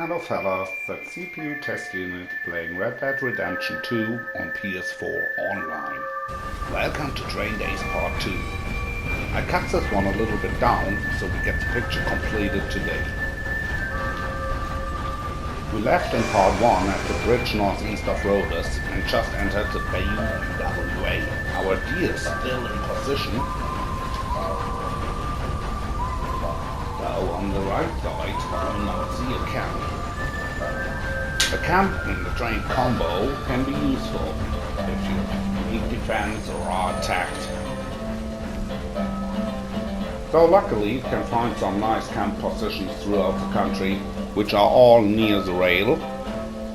Hello fellas, that's CPUTestUnit playing Red Dead Redemption 2 on PS4 online. Welcome to Train Days Part 2. I cut this one a little bit down so we get the picture completed today. We left in Part 1 at the bridge northeast of Rhodes and just entered the Bayou WA. Our deer is still in position. So on the right side, you now see a camp. The camp in the train combo can be useful if you need defense or are attacked. So luckily you can find some nice camp positions throughout the country, which are all near the rail,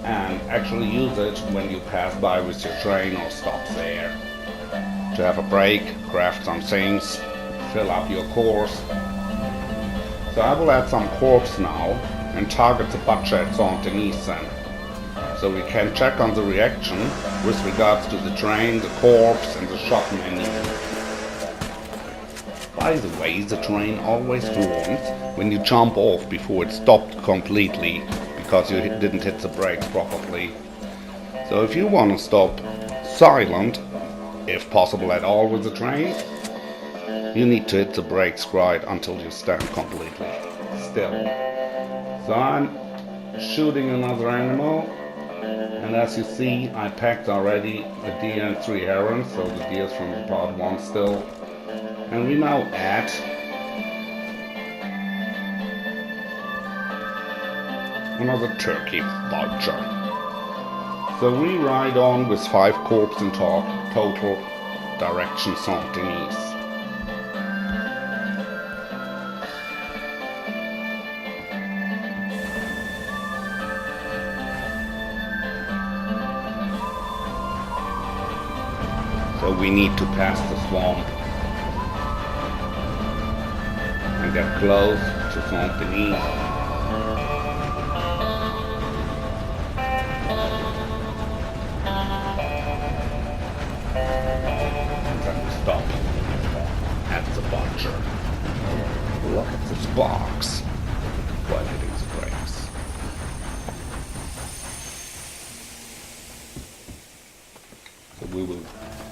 and actually use it when you pass by with your train or stop there. To have a break, craft some things, fill up your course. So I will add some corpse now and target the butcher at Saint-Denis then. So we can check on the reaction with regards to the train, the corpse and the shop menu. By the way, the train always warns when you jump off before it stopped completely because you didn't hit the brakes properly. So if you want to stop silent, if possible at all with the train, you need to hit the brakes right until you stand completely still. So I'm shooting another animal, and as you see I packed already a deer and 3 herons, so the deers from the part 1 still. And we now add another turkey butcher. So we ride on with 5 corpses in total, direction Saint-Denis. So we need to pass the swamp and get close to Saint-Denis. And then we stop at the butcher. Look at this box while hitting the brakes. So we will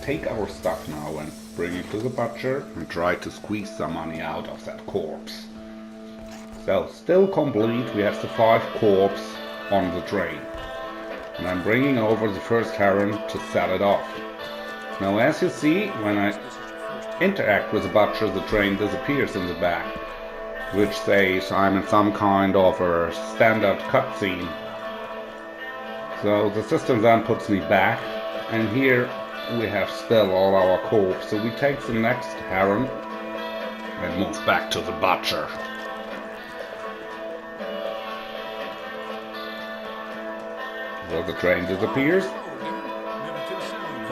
take our stuff now and bring it to the butcher and try to squeeze some money out of that corpse. So still complete, we have the 5 corpses on the train. And I'm bringing over the first heron to sell it off. Now as you see, when I interact with the butcher, the train disappears in the back, which says I'm in some kind of a standard cutscene. So the system then puts me back, and here we have still all our corpse. So we take the next heron and move back to the butcher. So the train disappears.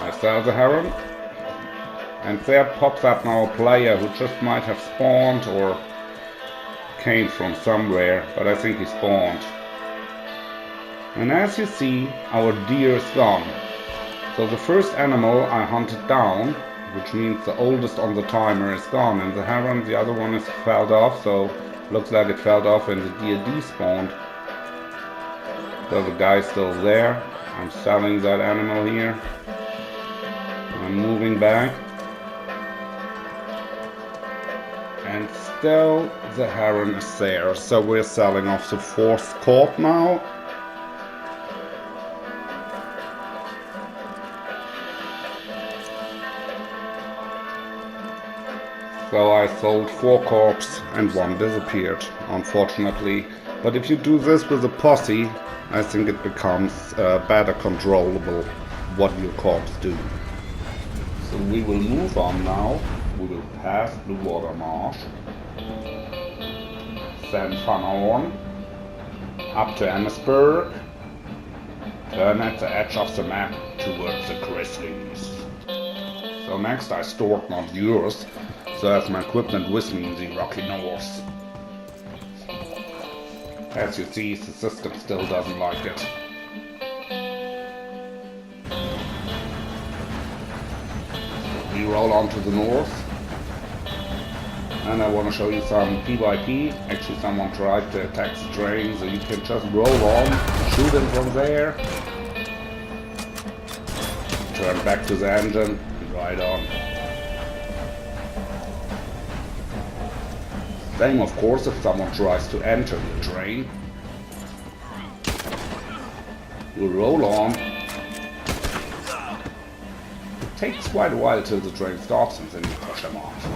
I sell the heron, and there pops up now a player who just might have spawned or came from somewhere, but I think he spawned. And as you see, our deer is gone. So the first animal I hunted down, which means the oldest on the timer, is gone, and the heron, the other one, is felled off, so looks like it felled off and the deer despawned. So the guy's still there. I'm selling that animal here. I'm moving back. And still the heron is there, so we're selling off the 4th corp now. So I sold 4 corpses and 1 disappeared, unfortunately. But if you do this with a posse, I think it becomes better controllable what your corpses do. So we will move on now. We will pass Blue Water Marsh, then Van Horn, up to Amherstburg, turn at the edge of the map towards the Grizzlies. So next I stored my viewers, so I have my equipment with me in the Rocky North. As you see, the system still doesn't like it. So we roll on to the north, And I want to show you some PvP. Actually, someone tried to attack the train, so you can just roll on, shoot him from there, turn back to the engine, and ride on. Same, of course, if someone tries to enter the train. You roll on. It takes quite a while till the train stops, and then you push them off.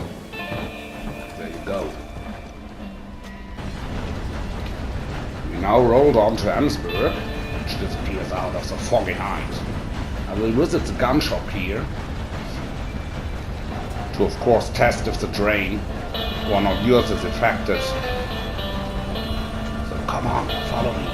There you go. We now rolled on to Emsburg, which disappears out of the foggy night. I will visit the gun shop here to, of course, test if the train, one of yours, is affected. So come on, follow me.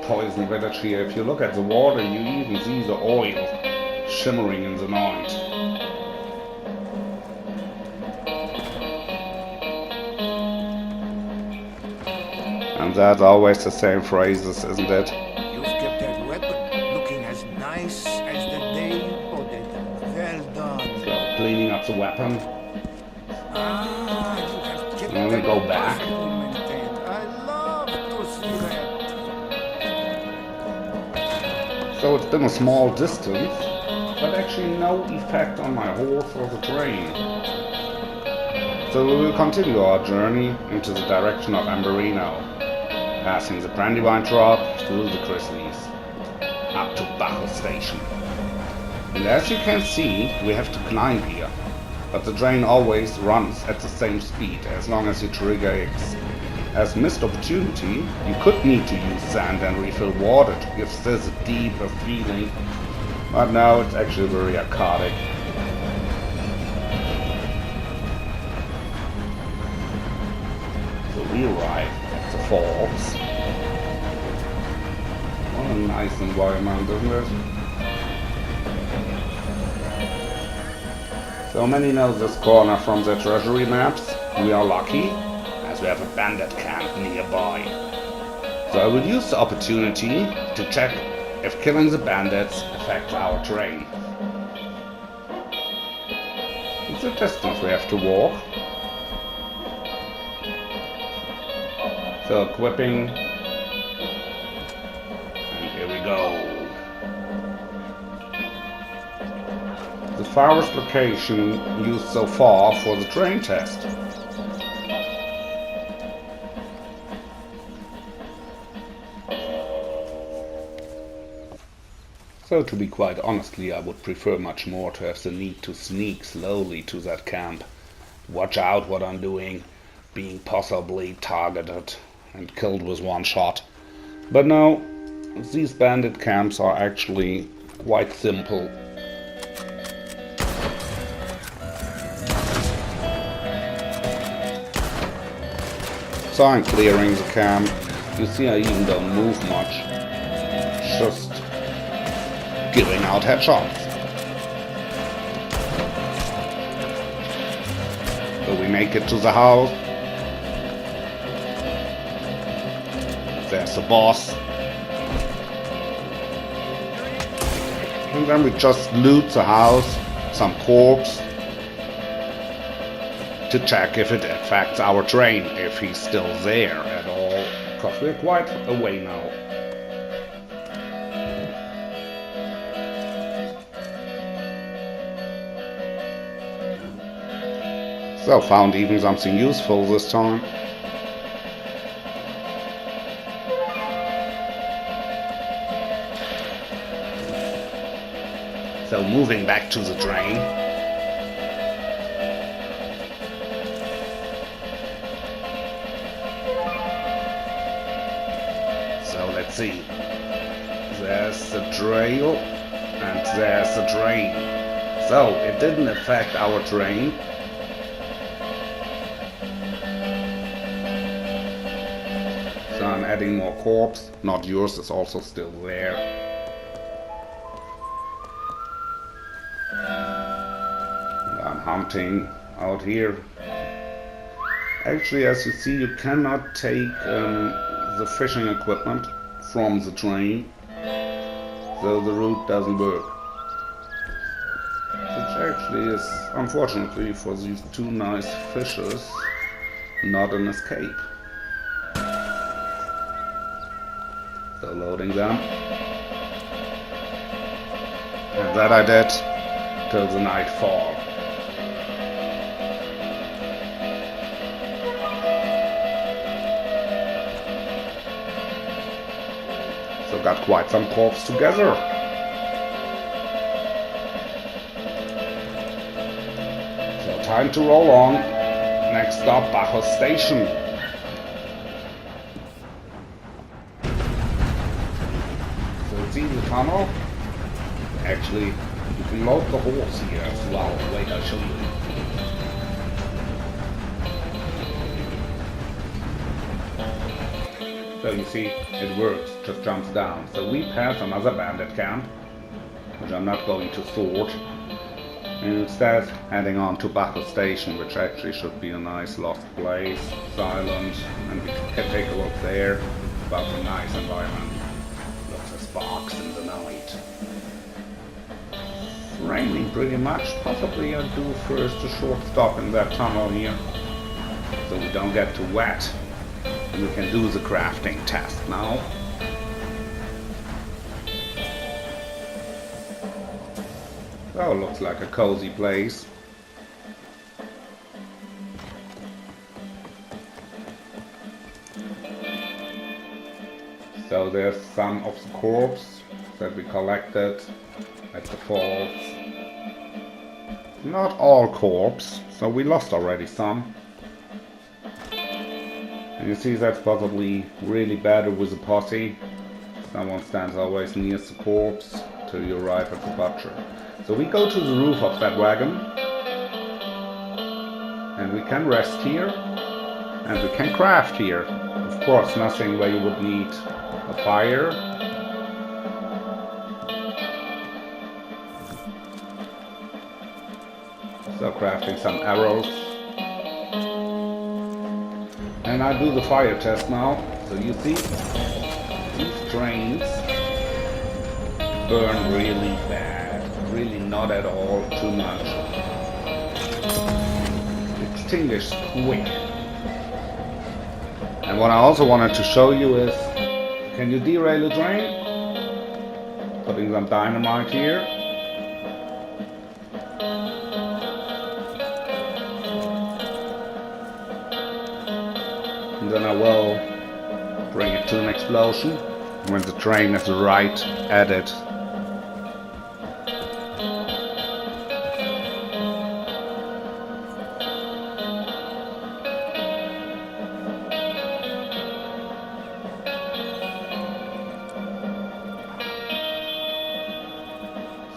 Poison village here. If you look at the water, you even see the oil shimmering in the night. And that's always the same phrases, isn't it? You've kept that weapon looking as nice as the day you bought it. Well done. So, cleaning up the weapon. You have kept And we go back. I love to see that. So it's been a small distance, but actually no effect on my horse or the train. So we will continue our journey into the direction of Amberino, passing the Brandywine Drop through the Chrisleys, up to Bacchus Station. And as you can see, we have to climb here, but the train always runs at the same speed as long as you trigger X. As missed opportunity, you could need to use sand and refill water to give this a deeper feeling, but now it's actually very archaic. So we arrive at the falls. What a nice environment, isn't it? So many know this corner from their treasury maps. We are lucky, we have a bandit camp nearby. So I will use the opportunity to check if killing the bandits affects our train. It's a distance we have to walk. So equipping, and here we go. The farthest location used so far for the train test. So to be quite honestly, I would prefer much more to have the need to sneak slowly to that camp, watch out what I'm doing, being possibly targeted and killed with one shot. But no, these bandit camps are actually quite simple. So I'm clearing the camp. You see I even don't move much, just giving out headshots. So we make it to the house. There's the boss. And then we just loot the house, some corpse, to check if it affects our train, if he's still there at all, because we're quite away now. So found even something useful this time. So moving back to the train. So let's see. There's the trail and there's the train. So it didn't affect our train. So I'm adding more corpse. Not yours is also still there. And I'm hunting out here. Actually, as you see, you cannot take the fishing equipment from the train, so the route doesn't work. Which actually is, unfortunately for these two nice fishes, not an escape. So loading them. And that I did till the nightfall. So got quite some corpse together. So time to roll on. Next stop, Bacchus Station. So see the tunnel? Actually, you can load the horse here as well. Wait, I'll show you. So you see, it works, just jumps down. So we pass another bandit camp, which I'm not going to sort. And instead heading on to Bacchus Station, which actually should be a nice lost place, silent, and we can take a look there. About a nice environment. Lots of sparks in the night. It's raining pretty much. Possibly I'll do first a short stop in that tunnel here, so we don't get too wet. And we can do the crafting test now. Oh, looks like a cozy place. So there's some of the corpse that we collected at the falls. Not all corpse, so we lost already some. And you see that's probably really bad with the posse. Someone stands always near the corpse till you arrive at the butcher. So we go to the roof of that wagon, and we can rest here, and we can craft here. Of course, nothing where you would need a fire. So crafting some arrows. And I do the fire test now. So you see, these trains burn really bad. Really not at all too much. Extinguished quick. And what I also wanted to show you is, can you derail a train? Putting some dynamite here. And then I will bring it to an explosion when the train is right at it.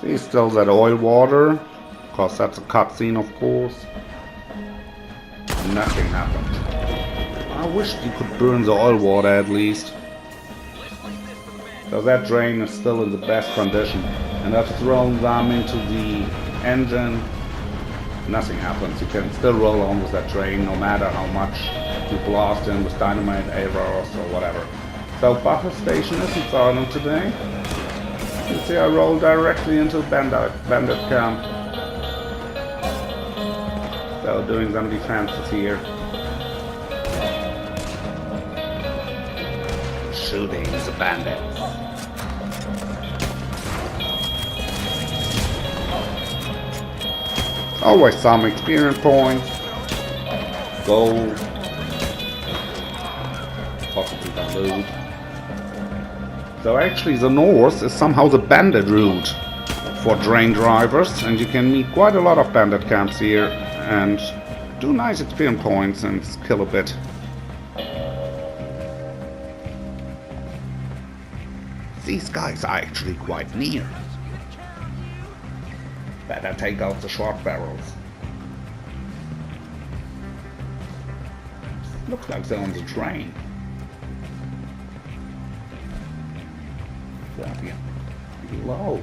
See, still that oil water, because that's a cutscene, of course. Nothing happened. I wish you could burn the oil water at least. So that drain is still in the best condition. And I've thrown them into the engine. Nothing happens. You can still roll on with that train no matter how much you blast in with dynamite, arrows or whatever. So Bacchus Station isn't silent today. You see, I roll directly into bandit camp. So doing some defenses here. Shooting the bandits. Always some experience points. Gold. Possibly the loot. So actually the north is somehow the bandit route for train drivers, and you can meet quite a lot of bandit camps here and do nice experience points and kill a bit. These guys are actually quite near. Better take out the short barrels. Looks like they're on the train. Low.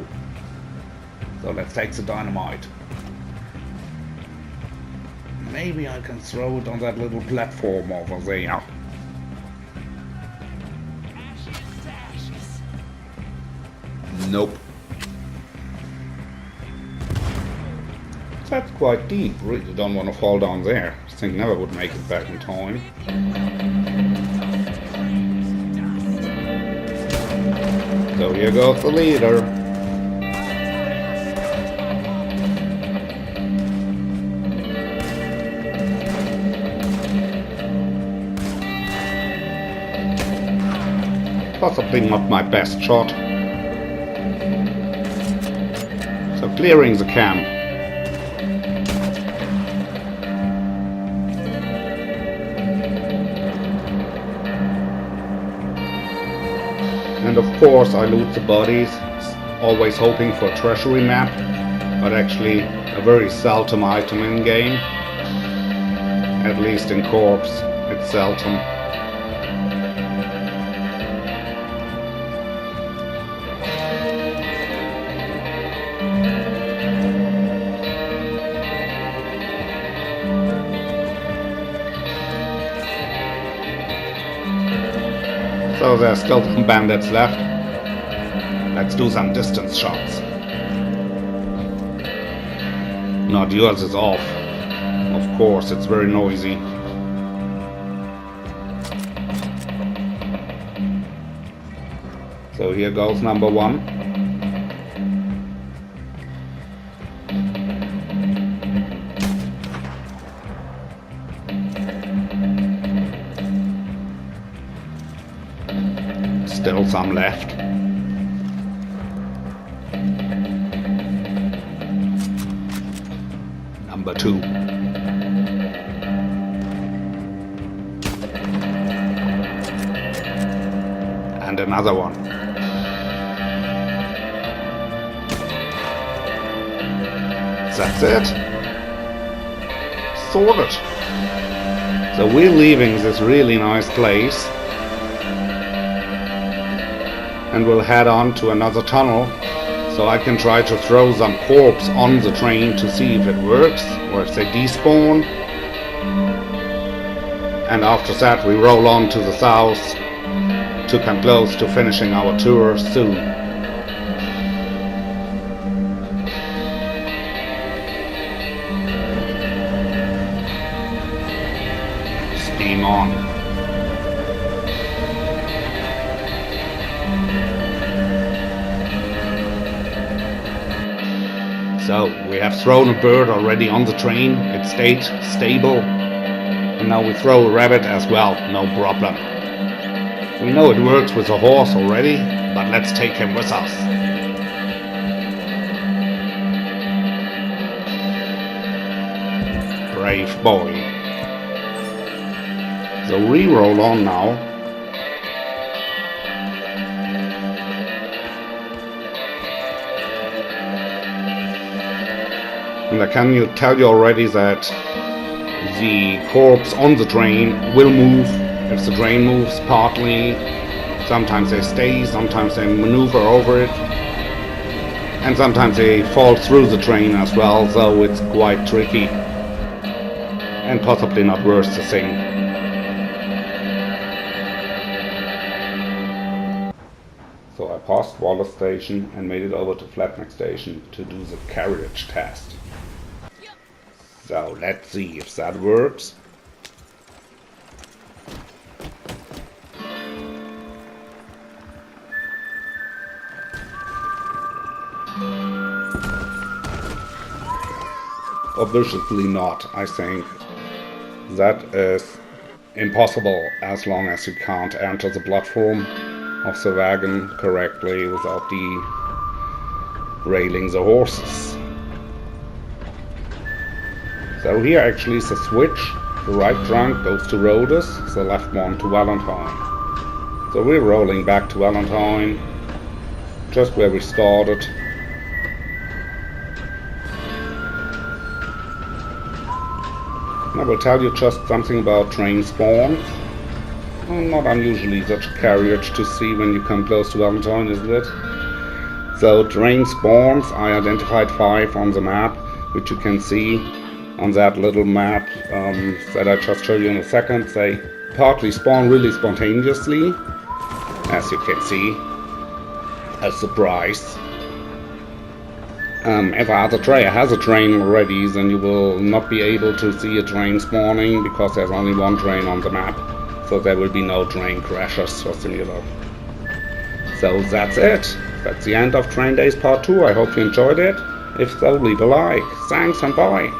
So let's take the dynamite. Maybe I can throw it on that little platform over there. Nope. That's quite deep. Really don't want to fall down there. This thing never would make it back in time. So here goes the leader. Possibly not my best shot. So clearing the camp. And of course I loot the bodies, always hoping for a treasury map, but actually a very seldom item in game. At least in Corpse, it's seldom. So there's still some bandits left. Let's do some distance shots. Not yours is off. Of course, it's very noisy. So here goes number one. Still some left. Number two. And another one. That's it. Sorted. So we're leaving this really nice place. And we'll head on to another tunnel, so I can try to throw some corpse on the train to see if it works, or if they despawn. And after that we roll on to the south to come close to finishing our tour soon. Steam on. So, we have thrown a bird already on the train, it stayed stable, and now we throw a rabbit as well, no problem. We know it works with a horse already, but let's take him with us. Brave boy. So re-roll on now. And I can tell you already that the corpse on the train will move if the train moves partly. Sometimes they stay, sometimes they maneuver over it, and sometimes they fall through the train as well, so it's quite tricky and possibly not worth the thing. So I passed Wallace Station and made it over to Flatneck Station to do the carriage test. So let's see if that works. Obviously not, I think. That is impossible as long as you can't enter the platform of the wagon correctly without derailing the horses. So here actually is a switch. The right trunk goes to Rhodes, the left one to Valentine. So we're rolling back to Valentine, just where we started. I will tell you just something about train spawns. Not unusually such a carriage to see when you come close to Valentine, isn't it? So train spawns, I identified 5 on the map, which you can see. on that little map that I just showed you in a second. They partly spawn really spontaneously, as you can see. A surprise. If other player has a train already, then you will not be able to see a train spawning because there's only one train on the map. So there will be no train crashes or similar. So that's it. That's the end of Train Days Part 2. I hope you enjoyed it. If so, leave a like. Thanks and bye.